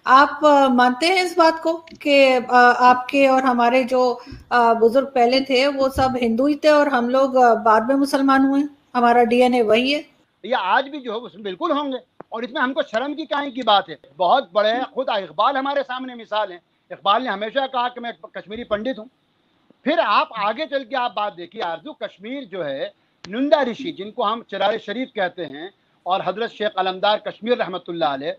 आप मानते हैं इस बात को कि आपके और हमारे जो बुजुर्ग पहले थे वो सब हिंदू ही थे और हम लोग बाद में मुसलमान हुए? हमारा डीएनए वही है? या आज भी जो है उसमें बिल्कुल होंगे। और इसमें हमको शर्म की काहे की बात है? बहुत बड़े खुद इकबाल हमारे सामने मिसाल है। इकबाल ने हमेशा कहा कि मैं कश्मीरी पंडित हूँ। फिर आप आगे चल के आप बात देखिए आरजू, कश्मीर जो है नुंदा ऋषि जिनको हम चिरार शरीफ कहते हैं और हजरत शेख अलमदार कश्मीर रहमतुल्लाह अलैह,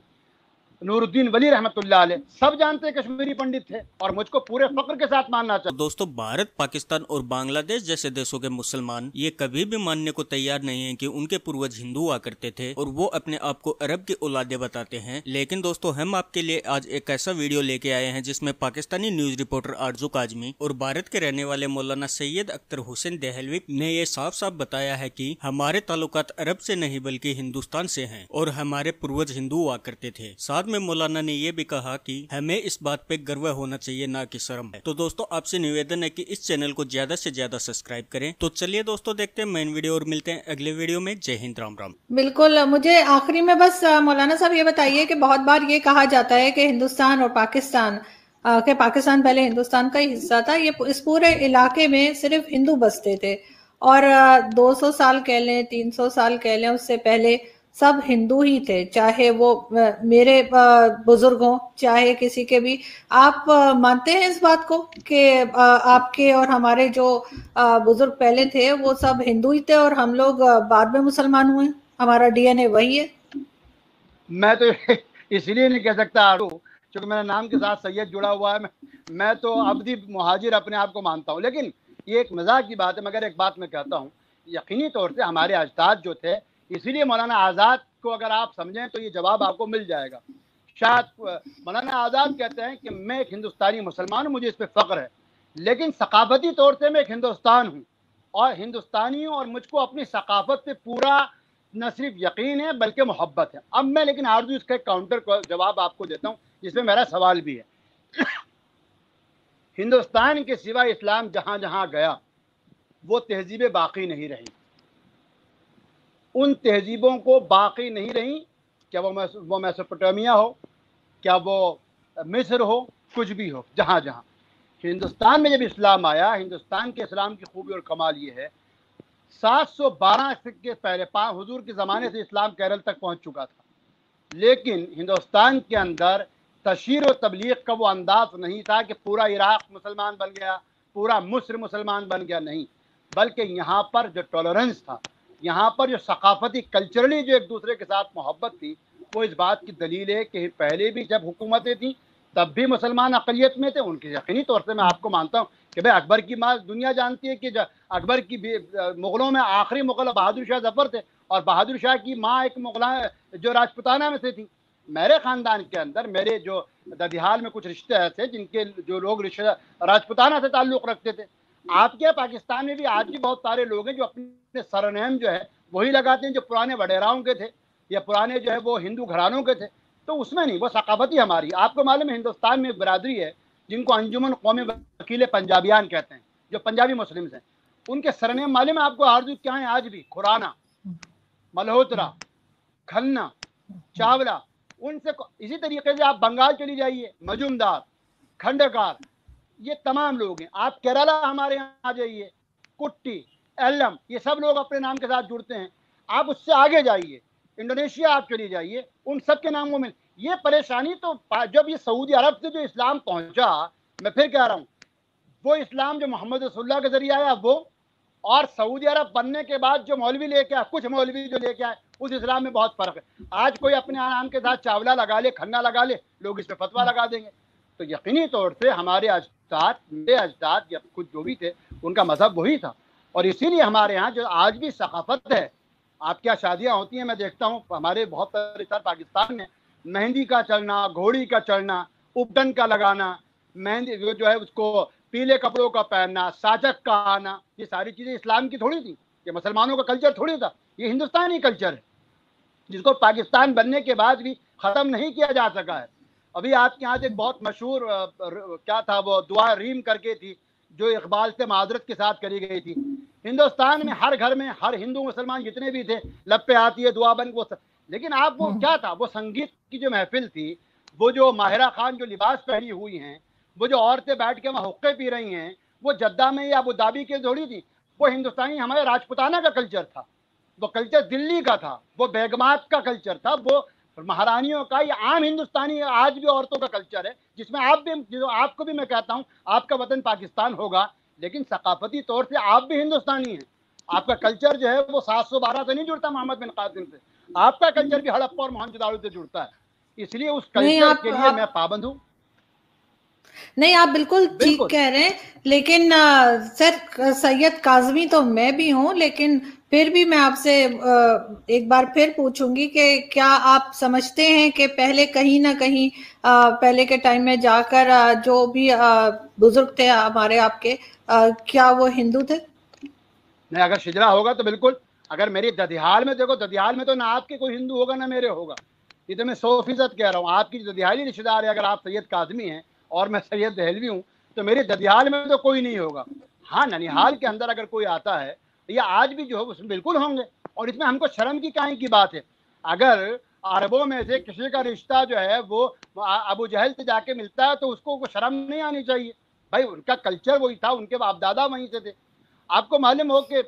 नूरुद्दीन वली रहमतुल्लाह अलैह, सब जानते हैं कश्मीरी पंडित थे और मुझको पूरे फक्र के साथ मानना चाहिए। दोस्तों, भारत, पाकिस्तान और बांग्लादेश जैसे देशों के मुसलमान ये कभी भी मानने को तैयार नहीं है कि उनके पूर्वज हिंदू हुआ करते थे और वो अपने आप को अरब की औलादे बताते हैं। लेकिन दोस्तों, हम आपके लिए आज एक ऐसा वीडियो लेके आए हैं जिसमें पाकिस्तानी न्यूज रिपोर्टर आरजू काजमी और भारत के रहने वाले मौलाना सैयद अख्तर हुसैन देहलवी ने ये साफ साफ बताया है कि हमारे ताल्लुकात अरब से नहीं बल्कि हिंदुस्तान से हैं और हमारे पूर्वज हिंदू हुआ करते थे। साथ में मौलाना ने ये भी कहा कि हमें इस बात पे गर्व होना चाहिए, ना कि शर्म है। तो दोस्तों, आपसे निवेदन है कि इस चैनल को ज्यादा से ज्यादा सब्सक्राइब करें। तो चलिए दोस्तों, देखते हैं मेन वीडियो और मिलते हैं अगले वीडियो में। जय हिंद, राम राम। बिल्कुल, मुझे आखिरी में बस मौलाना साहब ये बताइए कि बहुत बार ये कहा जाता है कि हिंदुस्तान और पाकिस्तान के पाकिस्तान पहले हिंदुस्तान का ही हिस्सा था, ये इस पूरे इलाके में सिर्फ हिंदू बसते थे और 200 साल कह लें, 300 साल कह लें, उससे पहले सब हिंदू ही थे, चाहे वो मेरे बुजुर्ग हों चाहे किसी के भी। आप मानते हैं इस बात को कि आपके और हमारे जो बुजुर्ग पहले थे वो सब हिंदू ही थे और हम लोग बाद में मुसलमान हुए? हमारा डीएनए वही है? मैं तो इसलिए नहीं कह सकता आरू क्योंकि मेरे नाम के साथ सैयद जुड़ा हुआ है। मैं तो अब्दी मुहाजिर अपने आप को मानता हूँ। लेकिन ये एक मजाक की बात है, मगर एक बात मैं कहता हूँ, यकीनी तौर से हमारे अजदाद जो थे, इसीलिए मौलाना आज़ाद को अगर आप समझें तो ये जवाब आपको मिल जाएगा। शायद मौलाना आज़ाद कहते हैं कि मैं एक हिंदुस्तानी मुसलमान हूँ, मुझे इस पर फ़ख्र है, लेकिन सकाफती तौर से मैं एक हिंदुस्तान हूँ और हिंदुस्तानी हूँ और मुझको अपनी सकाफत से पूरा न सिर्फ यकीन है बल्कि मोहब्बत है। अब मैं लेकिन आरजू इसका काउंटर जवाब आपको देता हूँ जिसमें मेरा सवाल भी है। हिंदुस्तान के सिवा इस्लाम जहां जहां गया वो तहजीबें बाकी नहीं रही, उन तहजीबों को बाकी नहीं रही। क्या वो मेसोपोटामिया हो, क्या वो मिस्र हो, कुछ भी हो, जहां जहां हिंदुस्तान में जब इस्लाम आया, हिंदुस्तान के इस्लाम की खूबी और कमाल ये है 712 के पहले हुजूर के ज़माने से इस्लाम केरल तक पहुंच चुका था, लेकिन हिंदुस्तान के अंदर तशहीर और तबलीग का वो अंदाज नहीं था कि पूरा इराक मुसलमान बन गया, पूरा मिस्र मुसलमान बन गया, नहीं। बल्कि यहाँ पर जो टॉलरेंस था, यहाँ पर जो सकाफती कल्चरली जो एक दूसरे के साथ मोहब्बत थी, वो इस बात की दलील है कि पहले भी जब हुकूमतें थी तब भी मुसलमान अक़लियत में थे। उनके यकीनी तौर से मैं आपको मानता हूँ कि भाई अकबर की माँ दुनिया जानती है कि अकबर की मुग़लों में आखिरी मुग़ल बहादुर शाह जफ़र थे और बहादुर शाह की माँ एक मुग़ला जो राजपुताना में से थी। मेरे ख़ानदान के अंदर मेरे जो ददिहाल में कुछ रिश्ते ऐसे जिनके जो लोग रिश्ते राजपुताना से ताल्लुक़ रखते थे। आपके पाकिस्तान में भी आज भी बहुत सारे लोग हैं जो अपने सरनेम जो है वही लगाते हैं जो पुराने वडेराओं के थे या पुराने जो है वो हिंदू घरानों के थे। तो उसमें नहीं, वो सकाफती हमारी। आपको मालूम है हिंदुस्तान में एक बिरादरी है जिनको अंजुमन कौमी वकील पंजाबियान कहते हैं, जो पंजाबी मुस्लिम्स हैं। उनके सरनेम मालूम है आपको आरजू क्या है? आज भी खुराना, मल्होत्रा, खन्ना, चावला, उनसे इसी तरीके से आप बंगाल चली जाइए, मजूमदार, खंडकार, ये तमाम लोग हैं। आप केरला हमारे यहाँ आ जाइए, कुट्टी, एलम, ये सब लोग अपने नाम के साथ जुड़ते हैं। आप उससे आगे जाइए, इंडोनेशिया आप चली जाइए, उन सब के नामों में ये परेशानी। तो जब ये सऊदी अरब से जो इस्लाम पहुंचा, मैं फिर कह रहा हूँ, वो इस्लाम जो मोहम्मद रसूलुल्लाह के जरिए आया वो, और सऊदी अरब बनने के बाद जो मौलवी लेके आए, कुछ मौलवी जो लेके आए, उस इस्लाम में बहुत फर्क है। आज कोई अपने नाम के साथ चावला लगा ले, खन्ना लगा ले, लोग इस पर फतवा लगा देंगे। तो यकीनी तौर से हमारे अजदाद, मेरे अजदाद या खुद जो भी थे, उनका मजहब वही था। और इसीलिए हमारे यहाँ जो आज भी सकाफत है, आपके यहाँ शादियाँ होती हैं, मैं देखता हूँ हमारे बहुत सारे शहर पाकिस्तान में मेहंदी का चढ़ना, घोड़ी का चढ़ना, उपटन का लगाना, मेहंदी जो है उसको पीले कपड़ों का पहनना, साजक का आना, ये सारी चीज़ें इस्लाम की थोड़ी थी, ये मुसलमानों का कल्चर थोड़ी था, ये हिंदुस्तानी कल्चर है जिसको पाकिस्तान बनने के बाद भी ख़त्म नहीं किया जा सका है। अभी आपके यहाँ से एक बहुत मशहूर क्या था वो दुआ रीम करके थी जो इकबाल से माजरत के साथ करी गई थी। हिंदुस्तान में हर घर में हर हिंदू मुसलमान जितने भी थे, लब पे आती है दुआ बन वो। लेकिन आप वो क्या था, वो संगीत की जो महफिल थी, वो जो माहिरा खान जो लिबास पहनी हुई हैं, वो जो औरतें बैठ के वहाँ हुक्के पी रही हैं, वो जद्दा में या अबू धाबी के थोड़ी थी, वो हिंदुस्तानी हमारे राजपुताना का कल्चर था, वो कल्चर दिल्ली का था, वो बेगमात का कल्चर था, वो महारानियों का, ये आम हिंदुस्तानी आज भी औरतों का कल्चर है, जिसमें आप भी, जो आपको भी मैं कहता हूँ, आपका वतन पाकिस्तान होगा लेकिन सकाफती तौर से आप भी हिंदुस्तानी हैं। आपका कल्चर जो है वो 712 से नहीं जुड़ता मोहम्मद बिन कासिम से, आपका कल्चर भी हड़प्पा और मोहनजोदड़ो से जुड़ता है, इसलिए उस कल्चर के लिए मैं पाबंद हूँ। नहीं, आप बिल्कुल ठीक कह रहे हैं, लेकिन सर सैयद काज़मी तो मैं भी हूँ, लेकिन फिर भी मैं आपसे एक बार फिर पूछूंगी कि क्या आप समझते हैं कि पहले कहीं ना कहीं पहले के टाइम में जाकर जो भी बुजुर्ग थे हमारे आपके, क्या वो हिंदू थे? नहीं, अगर शिजरा होगा तो बिल्कुल। अगर मेरी ददिहाल में देखो, ददिहाल में तो ना आपके कोई हिंदू होगा ना मेरे होगा, ये तो मैं 100% कह रहा हूँ। आपकी ददिहाली रिश्तेदार है, अगर आप सैयद काज़मी हैं और मैं सैयद दहलवी हूँ, तो मेरी ददिहाल में तो कोई नहीं होगा। हाँ, ननिहाल के अंदर अगर कोई आता है या आज भी जो है उसमें बिल्कुल होंगे, और इसमें हमको शर्म की काहे की बात है। अगर अरबों में से किसी का रिश्ता जो है वो अबू जहल से जाके मिलता है तो उसको शर्म नहीं आनी चाहिए भाई, उनका कल्चर वही था, उनके बाप दादा वहीं से थे। आपको मालूम हो कि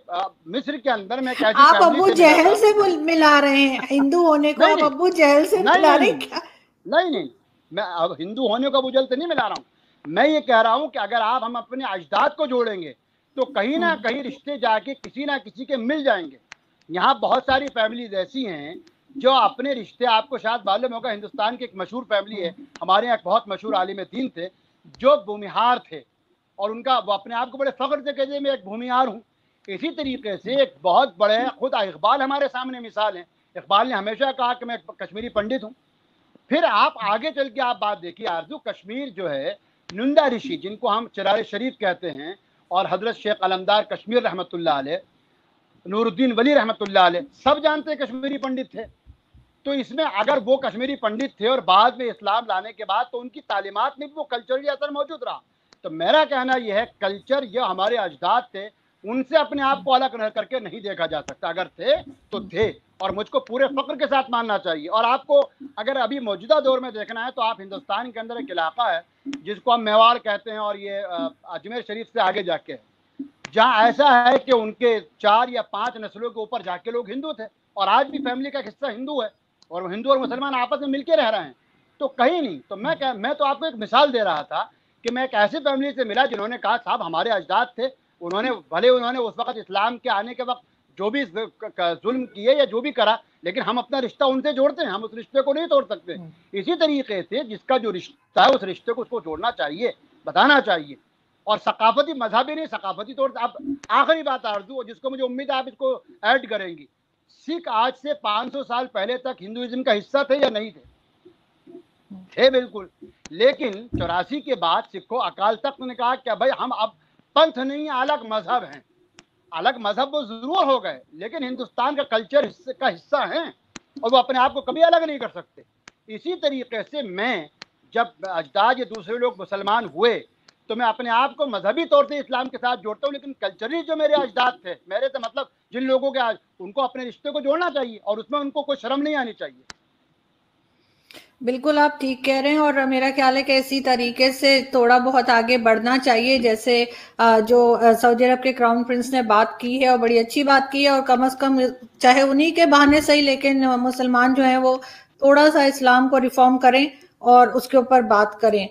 मिस्र के अंदर में कैसी आप अबू जहल से मिला रहे हैं हिंदू होने को? आप अबू जहल से मिला रहे हैं क्या? नहीं, मैं अब हिंदू होने को अबू जहल से नहीं मिला रहा हूँ। मैं ये कह रहा हूँ कि अगर आप हम अपने अजदाद को जोड़ेंगे तो कहीं ना कहीं रिश्ते जाके किसी ना किसी के मिल जाएंगे। यहाँ बहुत सारी फैमिलीज ऐसी हैं जो अपने रिश्ते, आपको शायद मालूम होगा, हिंदुस्तान की एक मशहूर फैमिली है, हमारे यहाँ एक बहुत मशहूर आलिम दीन थे जो भूमिहार थे, और उनका वो अपने आप को बड़े फख्र से कहते हैं मैं एक भूमिहार हूँ। इसी तरीके से एक बहुत बड़े, खुद इकबाल हमारे सामने मिसाल है, इकबाल ने हमेशा कहा कि मैं कश्मीरी पंडित हूँ। फिर आप आगे चल के आप बात देखिए आरजू, कश्मीर जो है, नुंदा ऋषि जिनको हम चिरार शरीफ कहते हैं, और हजरत शेख अलमदार कश्मीर रहमतुल्लाह अलैह, नूरुद्दीन वली रहमतुल्लाह अलैह, सब जानते हैं कश्मीरी पंडित थे। तो इसमें अगर वो कश्मीरी पंडित थे और बाद में इस्लाम लाने के बाद तो उनकी तालीमात में भी वो कल्चरली असर मौजूद रहा। तो मेरा कहना यह है, कल्चर ये हमारे अजदाद थे, उनसे अपने आप को अलग करके नहीं देखा जा सकता। अगर थे तो थे, और मुझको पूरे फक्र के साथ मानना चाहिए। और आपको अगर अभी मौजूदा दौर में देखना है तो आप हिंदुस्तान के अंदर एक इलाका है जिसको हम मेवाड़ कहते हैं, और ये अजमेर शरीफ से आगे जाके, जहाँ ऐसा है कि उनके 4 या 5 नस्लों के ऊपर जाके लोग हिंदू थे, और आज भी फैमिली का हिस्सा हिंदू है, और वो हिंदू और मुसलमान आपस में मिलके रह रहे हैं। तो कहीं नहीं, तो मैं तो आपको एक मिसाल दे रहा था कि मैं एक ऐसी फैमिली से मिला जिन्होंने कहा साहब हमारे अजदाद थे, उन्होंने उस वक्त इस्लाम के आने के वक्त जो भी जुल्म किए या जो भी करा, लेकिन हम अपना रिश्ता उनसे जोड़ते हैं, हम उस रिश्ते को नहीं तोड़ सकते। इसी तरीके से जिसका जो रिश्ता है उस रिश्ते को उसको जोड़ना चाहिए, बताना चाहिए, और सकाफती मजहबी नहीं, सकाफती तौर से। अब आखिरी बात आरजू, जिसको मुझे उम्मीद है आप इसको ऐड करेंगी, सिख आज से 500 साल पहले तक हिंदुइज्म का हिस्सा थे या नहीं थे? थे बिल्कुल। लेकिन 84 के बाद सिखों, अकाल तख्त ने कहा कि भाई हम अब पंथ नहीं, अलग मजहब हैं। अलग मजहब वो जरूर हो गए, लेकिन हिंदुस्तान का कल्चर का हिस्सा हैं, और वो अपने आप को कभी अलग नहीं कर सकते। इसी तरीके से मैं, जब अजदाद या दूसरे लोग मुसलमान हुए तो मैं अपने आप को मजहबी तौर से इस्लाम के साथ जोड़ता हूँ, लेकिन कल्चरली जो मेरे अजदाद थे, मेरे से मतलब जिन लोगों के आज, उनको अपने रिश्ते को जोड़ना चाहिए, और उसमें उनको कोई शर्म नहीं आनी चाहिए। बिल्कुल आप ठीक कह रहे हैं, और मेरा ख्याल है कि इसी तरीके से थोड़ा बहुत आगे बढ़ना चाहिए, जैसे जो सऊदी अरब के क्राउन प्रिंस ने बात की है, और बड़ी अच्छी बात की है, और कम से कम चाहे उन्हीं के बहाने सही, लेकिन मुसलमान जो हैं वो थोड़ा सा इस्लाम को रिफॉर्म करें और उसके ऊपर बात करें।